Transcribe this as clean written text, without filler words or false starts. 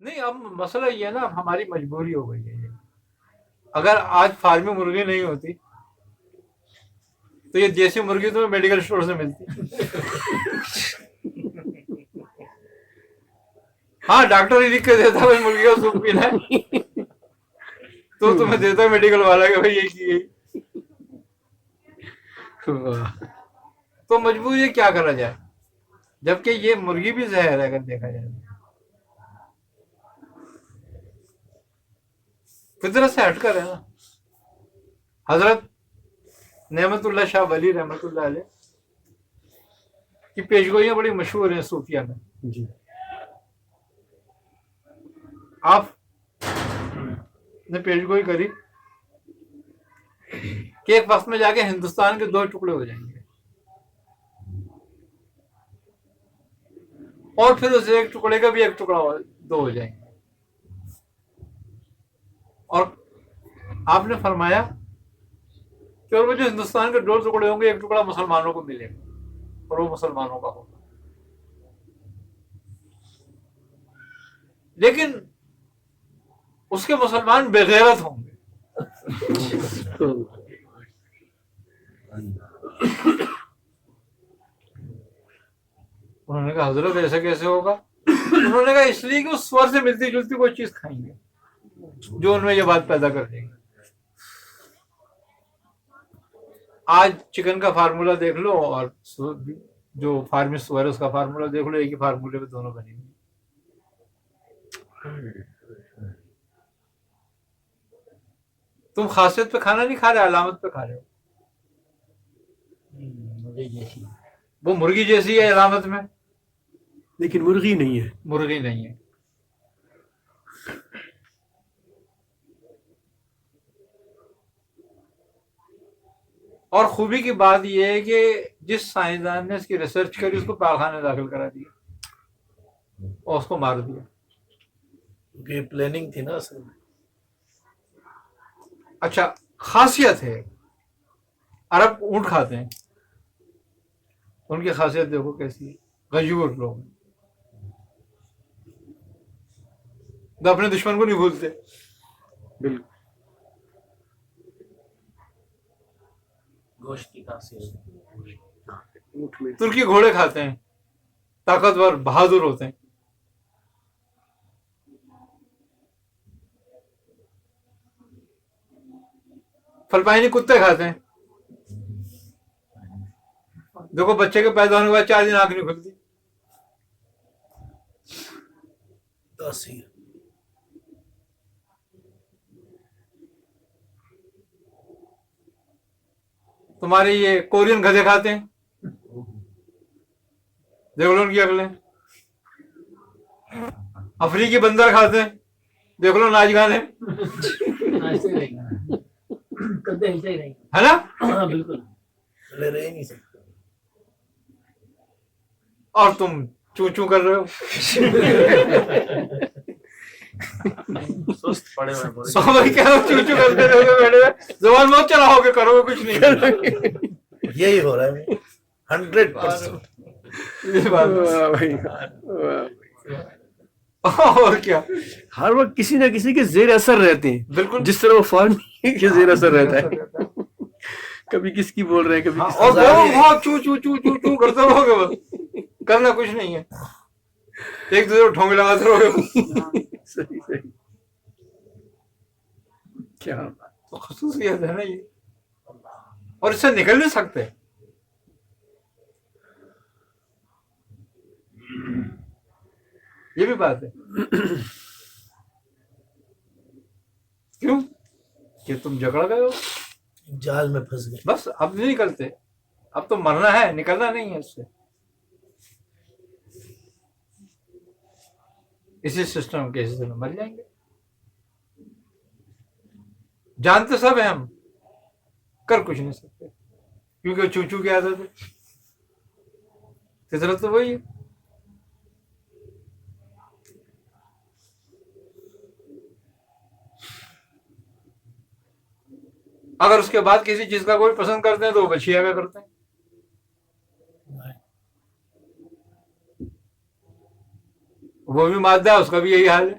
نہیں اب مسئلہ یہ ہے نا، اب ہماری مجبوری ہو گئی ہے یہ. اگر آج فارمی مرغی نہیں ہوتی تو یہ دیسی مرغی تو میڈیکل اسٹور سے ملتی. ہاں ڈاکٹر ہی لکھ کے دیتا ہے مرغی کا سوپ پینا ہے تو تمہیں دیتا ہے میڈیکل والا کہ بھائی یہ کی گئی. تو مجبوری کیا کرا جائے، جبکہ یہ مرغی بھی زہر ہے اگر دیکھا جائے. فطرت سے ہٹ کر ہے نا. حضرت نعمت اللہ شاہ ولی رحمۃ اللہ علیہ کی پیشگوئیاں بڑی مشہور ہیں صوفیہ میں. جی آپ نے پیشگوئی کری کہ ایک وقت میں جا کے ہندوستان کے 2 ٹکڑے ہو جائیں گے، اور پھر اس ایک ٹکڑے کا بھی ایک ٹکڑا 2 ہو جائیں گے. اور آپ نے فرمایا کہ اور وہ جو ہندوستان کے 2 ٹکڑے ہوں گے، ایک ٹکڑا مسلمانوں کو ملے گا اور وہ مسلمانوں کا ہوگا. لیکن اس کے مسلمان بغیرت ہوں گے. انہوں نے کہا حضرت ایسا کیسے ہوگا؟ انہوں نے کہا اس لیے کہ وہ سور سے ملتی جلتی کوئی چیز کھائیں گے جو ان میں یہ بات پیدا کر دیں گے. آج چکن کا فارمولا دیکھ لو اور جو فارمی سور ہے اس کا فارمولا دیکھ لو، ایک ہی فارمولے پہ دونوں بنے گے. تم خاصیت پہ کھانا نہیں کھا رہے، علامت پہ کھا رہے ہو. وہ مرغی جیسی ہے علامت میں، لیکن مرغی نہیں ہے. مرغی نہیں ہے. اور خوبی کی بات یہ ہے کہ جس سائنسدان نے اس کی ریسرچ کری اس کو پاخانے داخل کرا دیا اور اس کو مار دیا. یہ پلاننگ تھی نا اصل میں. اچھا خاصیت ہے، عرب اونٹ کھاتے ہیں، ان کی خاصیت دیکھو کیسی ہے. غیور لوگ تو اپنے دشمن کو نہیں بھولتے. بالکل گوشت کی خاصیت. اونٹ میں ترکی گھوڑے کھاتے ہیں، طاقتور بہادر ہوتے ہیں. فلپائنی کتے کھاتے ہیں، دیکھو بچے کے پیدا ہونے کے بعد 4 دن آنکھ نہیں کھلتی. تاثیر. تمہارے یہ کورین گدھے کھاتے ہیں، دیکھ لو ان کی عقلیں. افریقی بندر کھاتے ہیں، دیکھ لو ناچ گانے، ہے نا. بالکل چلے رہ نہیں سکتے. اور تم چوں چوں کر رہے ہو. سست پڑے ہوئے سوال کیا چوں چوں کرتے رہو گے بیٹھے ہوئے، زبان بہت چلاؤ گے، کرو گے کچھ نہیں. یہی ہو رہا ہے 100%. یہ بات واہ بھائی، واہ. اور کیا. ہر وقت کسی نہ کسی کے زیر اثر رہتے ہیں، بالکل جس طرح وہ فارمی کے زیر اثر رہتا ہے. کبھی کس کی بول رہے ہیں، کبھی کس اور کی. بہت چوں چوں چوں چوں چوں کرتے رہو گے، بس کرنا کچھ نہیں ہے، ایک دوسرے کو ٹھونگے لگاتے رہو گے. صحیح صحیح. کیا بات. تو خصوصیت ہے نا یہ، اور اس سے نکل نہیں سکتے. یہ بھی بات ہے. کیوں کہ تم جھگڑ گئے ہو، جال میں پھنس گئے. بس اب نہیں نکلتے. اب تو مرنا ہے، نکلنا نہیں ہے اس سے. اسی سسٹم کے حصے میں مر جائیں گے. جانتے سب ہیں ہم، کر کچھ نہیں سکتے کیونکہ چوں چوں کی عادت ہے. فطرت تو وہی ہے. اگر اس کے بعد کسی چیز کا کوئی پسند کرتے ہیں تو وہ بچیا کا کرتے ہیں. وہ بھی مادہ ہے، اس کا بھی یہی حال ہے.